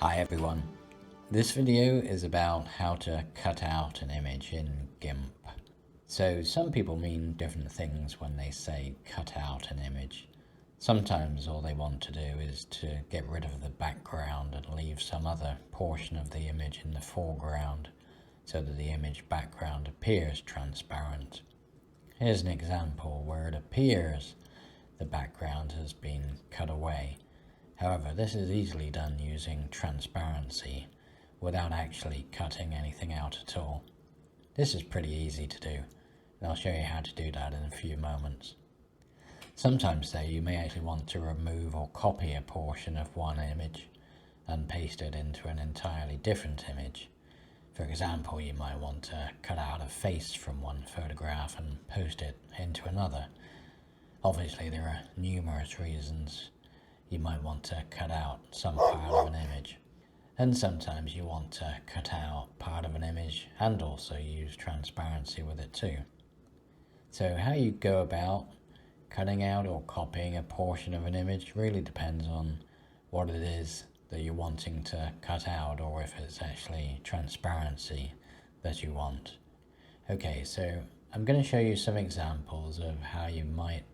Hi everyone, this video is about how to cut out an image in GIMP. So some people mean different things when they say cut out an image. Sometimes all they want to do is to get rid of the background and leave some other portion of the image in the foreground so that the image background appears transparent. Here's an example where it appears the background has been cut away. However, this is easily done using transparency without actually cutting anything out at all. This is pretty easy to do, and I'll show you how to do that in a few moments. Sometimes though, you may actually want to remove or copy a portion of one image and paste it into an entirely different image. For example, you might want to cut out a face from one photograph and post it into another. Obviously, there are numerous reasons you might want to cut out some part of an image. And sometimes you want to cut out part of an image and also use transparency with it too. So how you go about cutting out or copying a portion of an image really depends on what it is that you're wanting to cut out, or if it's actually transparency that you want. Okay, so I'm going to show you some examples of how you might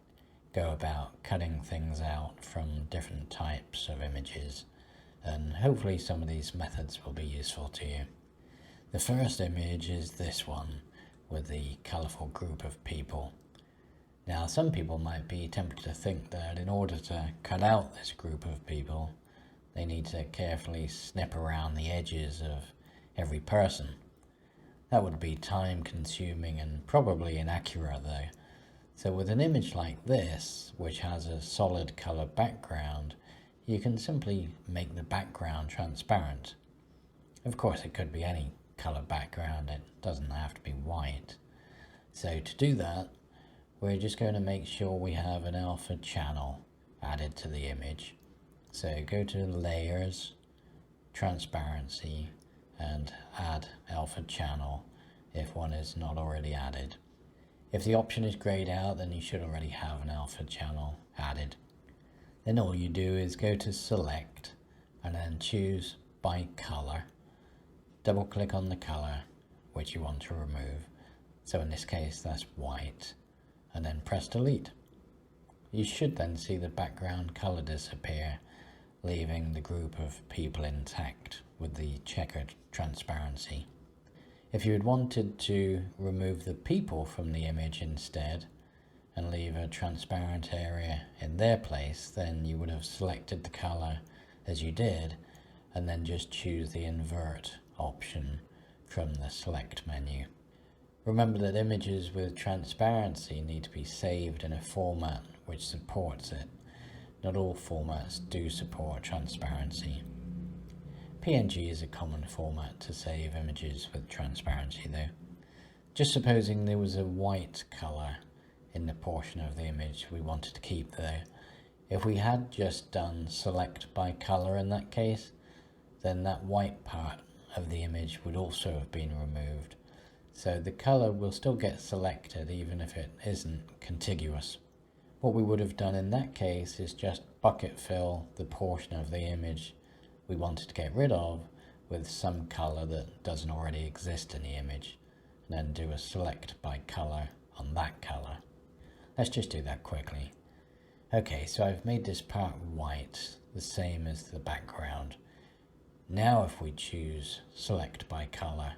go about cutting things out from different types of images, and hopefully some of these methods will be useful to you. The first image is this one with the colourful group of people. Now some people might be tempted to think that in order to cut out this group of people they need to carefully snip around the edges of every person. That would be time consuming and probably inaccurate though. So with an image like this, which has a solid color background, you can simply make the background transparent. Of course, it could be any color background, it doesn't have to be white. So to do that, we're just going to make sure we have an alpha channel added to the image. So go to Layers, Transparency, and add alpha channel if one is not already added. If the option is grayed out, then you should already have an alpha channel added. Then all you do is go to Select and then choose by color. Double click on the color which you want to remove. So in this case that's white, and then press delete. You should then see the background color disappear, leaving the group of people intact with the checkered transparency. If you had wanted to remove the people from the image instead and leave a transparent area in their place, then you would have selected the color as you did and then just choose the invert option from the select menu. Remember that images with transparency need to be saved in a format which supports it. Not all formats do support transparency. PNG is a common format to save images with transparency though. Just supposing there was a white color in the portion of the image we wanted to keep though. If we had just done select by color in that case, then that white part of the image would also have been removed. So the color will still get selected even if it isn't contiguous. What we would have done in that case is just bucket fill the portion of the image we wanted to get rid of with some color that doesn't already exist in the image, and then do a select by color on that color. Let's just do that quickly. Okay, so I've made this part white, the same as the background. Now if we choose select by color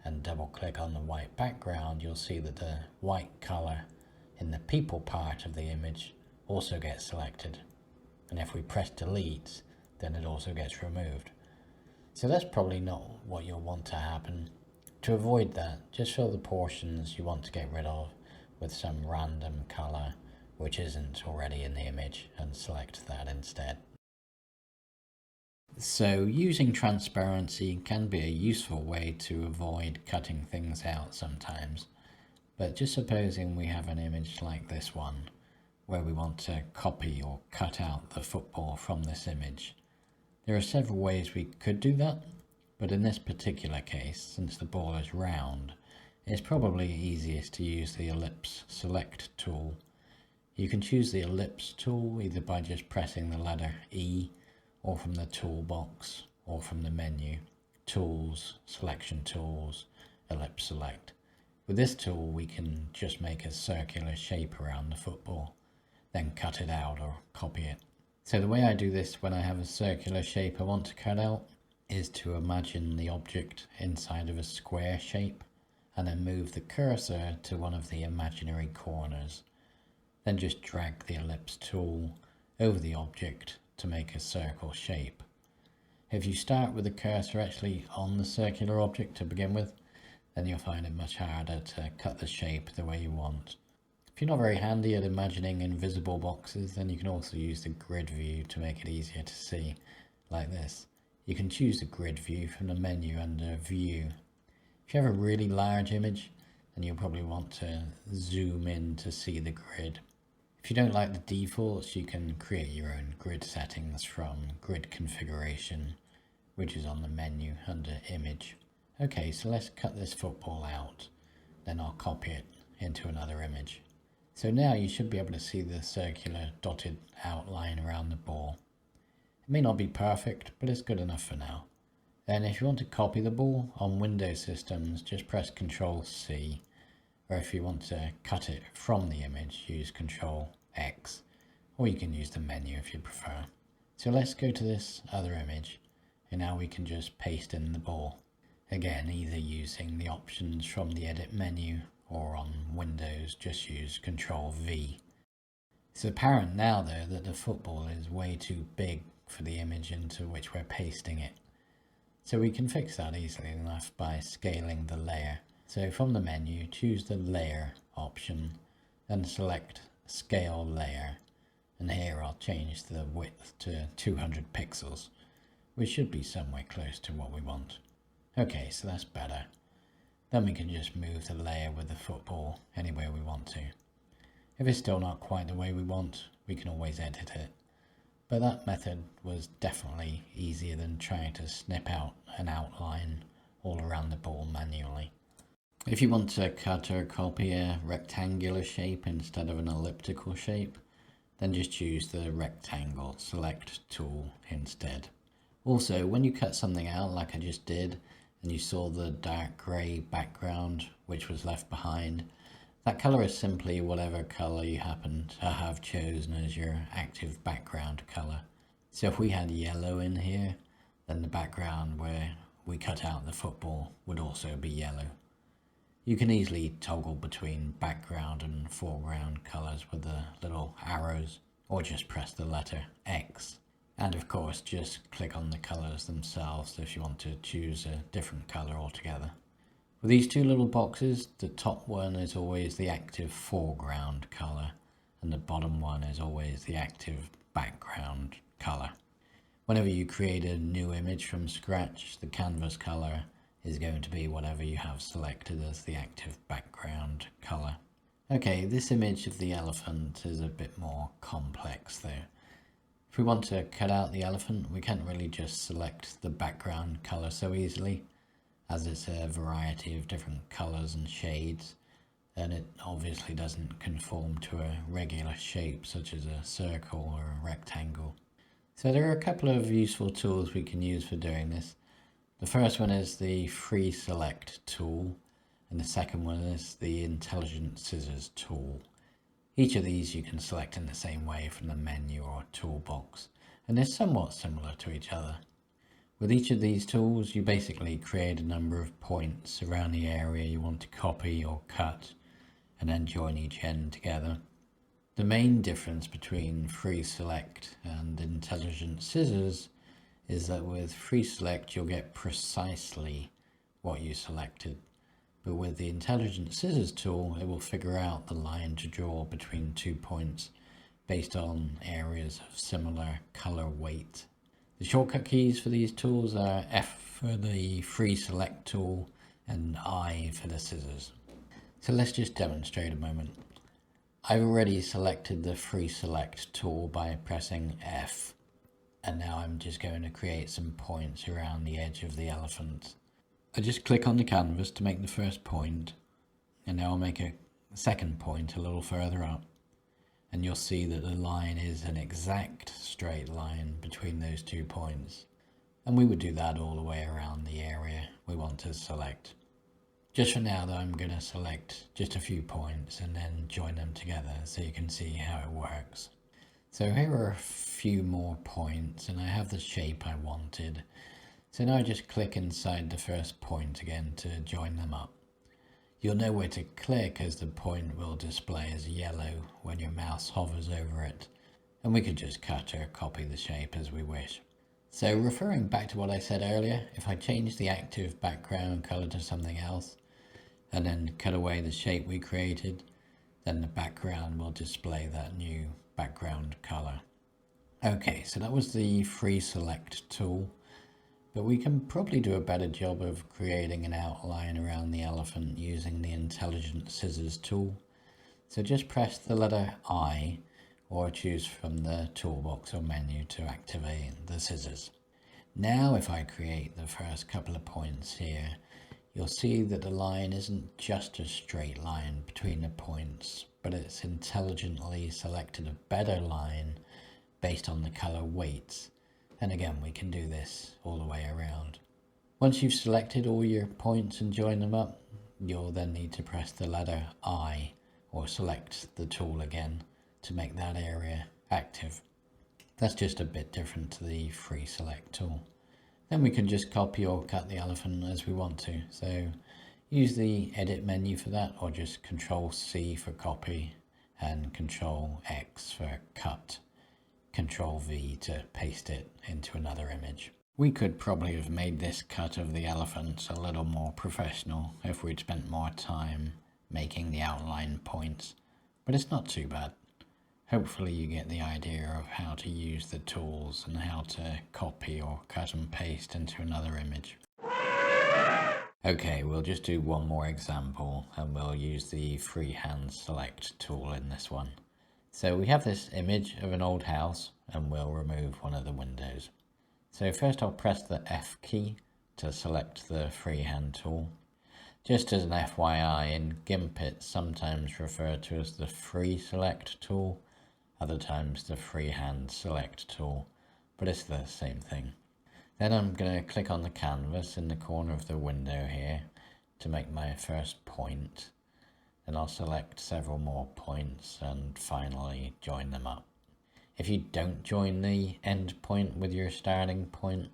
and double click on the white background, you'll see that the white color in the people part of the image also gets selected. And if we press delete, then it also gets removed. So that's probably not what you'll want to happen. To avoid that, just fill the portions you want to get rid of with some random color which isn't already in the image and select that instead. So using transparency can be a useful way to avoid cutting things out sometimes. But just supposing we have an image like this one, where we want to copy or cut out the football from this image. There are several ways we could do that, but in this particular case, since the ball is round, it's probably easiest to use the Ellipse Select tool. You can choose the Ellipse tool either by just pressing the letter E or from the toolbox or from the menu, Tools, Selection Tools, Ellipse Select. With this tool we can just make a circular shape around the football, then cut it out or copy it. So the way I do this when I have a circular shape I want to cut out is to imagine the object inside of a square shape and then move the cursor to one of the imaginary corners. Then just drag the ellipse tool over the object to make a circle shape. If you start with the cursor actually on the circular object to begin with, then you'll find it much harder to cut the shape the way you want. If you're not very handy at imagining invisible boxes, then you can also use the grid view to make it easier to see, like this. You can choose the grid view from the menu under View. If you have a really large image, then you'll probably want to zoom in to see the grid. If you don't like the defaults, you can create your own grid settings from Grid Configuration, which is on the menu under Image. Okay, so let's cut this football out, then I'll copy it into another image. So now you should be able to see the circular dotted outline around the ball. It may not be perfect, but it's good enough for now. Then if you want to copy the ball on Windows systems, just press Ctrl C, or if you want to cut it from the image, use Ctrl X, or you can use the menu if you prefer. So let's go to this other image, and now we can just paste in the ball. Again, either using the options from the edit menu or on Windows, just use Ctrl V. It's apparent now though that the football is way too big for the image into which we're pasting it. So we can fix that easily enough by scaling the layer. So from the menu, choose the layer option, then select scale layer. And here I'll change the width to 200 pixels, which should be somewhere close to what we want. Okay, so that's better. Then we can just move the layer with the football anywhere we want to. If it's still not quite the way we want, we can always edit it. But that method was definitely easier than trying to snip out an outline all around the ball manually. If you want to cut or copy a rectangular shape instead of an elliptical shape, then just choose the Rectangle Select tool instead. Also, when you cut something out like I just did, and you saw the dark grey background which was left behind, that colour is simply whatever colour you happen to have chosen as your active background colour. So if we had yellow in here, then the background where we cut out the football would also be yellow. You can easily toggle between background and foreground colours with the little arrows, or just press the letter X. And of course, just click on the colours themselves if you want to choose a different colour altogether. With these two little boxes, the top one is always the active foreground colour, and the bottom one is always the active background colour. Whenever you create a new image from scratch, the canvas colour is going to be whatever you have selected as the active background colour. Okay, this image of the elephant is a bit more complex though. If we want to cut out the elephant, we can't really just select the background colour so easily, as it's a variety of different colours and shades, and it obviously doesn't conform to a regular shape such as a circle or a rectangle. So there are a couple of useful tools we can use for doing this. The first one is the Freehand Select tool, and the second one is the Intelligent Scissors tool. Each of these you can select in the same way from the menu or toolbox, and they're somewhat similar to each other. With each of these tools, you basically create a number of points around the area you want to copy or cut, and then join each end together. The main difference between Freehand Select and Intelligent Scissors is that with Freehand Select you'll get precisely what you selected. But with the Intelligent Scissors tool, it will figure out the line to draw between 2 points based on areas of similar color weight. The shortcut keys for these tools are F for the Freehand Select tool and I for the scissors. So let's just demonstrate a moment. I've already selected the Freehand Select tool by pressing F, and now I'm just going to create some points around the edge of the elephant. I just click on the canvas to make the first point, and now I'll make a second point a little further up, and you'll see that the line is an exact straight line between those 2 points. And we would do that all the way around the area we want to select. Just for now though, I'm going to select just a few points and then join them together so you can see how it works. So here are a few more points and I have the shape I wanted. So now I just click inside the first point again to join them up. You'll know where to click as the point will display as yellow when your mouse hovers over it. And we could just cut or copy the shape as we wish. So referring back to what I said earlier, if I change the active background color to something else, and then cut away the shape we created, then the background will display that new background color. Okay, so that was the Free Select tool, but we can probably do a better job of creating an outline around the elephant using the Intelligent Scissors tool. So just press the letter I, or choose from the toolbox or menu to activate the scissors. Now if I create the first couple of points here, you'll see that the line isn't just a straight line between the points, but it's intelligently selected a better line based on the color weights. And again, we can do this all the way around. Once you've selected all your points and joined them up, you'll then need to press the letter I or select the tool again to make that area active. That's just a bit different to the Free Select tool. Then we can just copy or cut the elephant as we want to. So use the edit menu for that, or just Control-C for copy and Control-X for cut, Control-V to paste it into another image. We could probably have made this cut of the elephant a little more professional if we'd spent more time making the outline points, but it's not too bad. Hopefully you get the idea of how to use the tools and how to copy or cut and paste into another image. Okay, we'll just do one more example and we'll use the Freehand Select tool in this one. So we have this image of an old house and we'll remove one of the windows. So first I'll press the F key to select the Freehand tool. Just as an FYI, in GIMP it's sometimes referred to as the Free Select tool, other times the Freehand Select tool, but it's the same thing. Then I'm going to click on the canvas in the corner of the window here to make my first point, and I'll select several more points and finally join them up. If you don't join the end point with your starting point,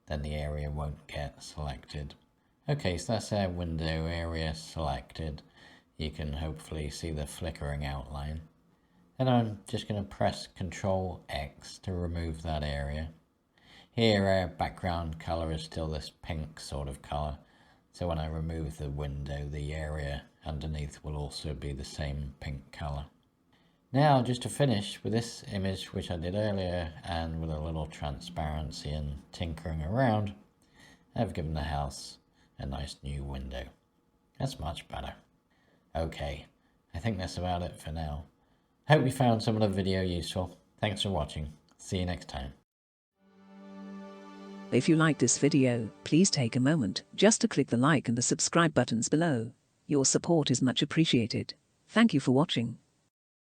then the area won't get selected. Okay, so that's our window area selected. You can hopefully see the flickering outline. Then I'm just going to press Control-X to remove that area. Here our background color is still this pink sort of color, so when I remove the window, the area underneath will also be the same pink color. Now just to finish with this image which I did earlier, and with a little transparency and tinkering around, I've given the house a nice new window. That's much better. Okay, I think that's about it for now. Hope you found some of the video useful. Thanks for watching. See you next time. If you liked this video, please take a moment just to click the like and the subscribe buttons below. Your support is much appreciated. Thank you for watching.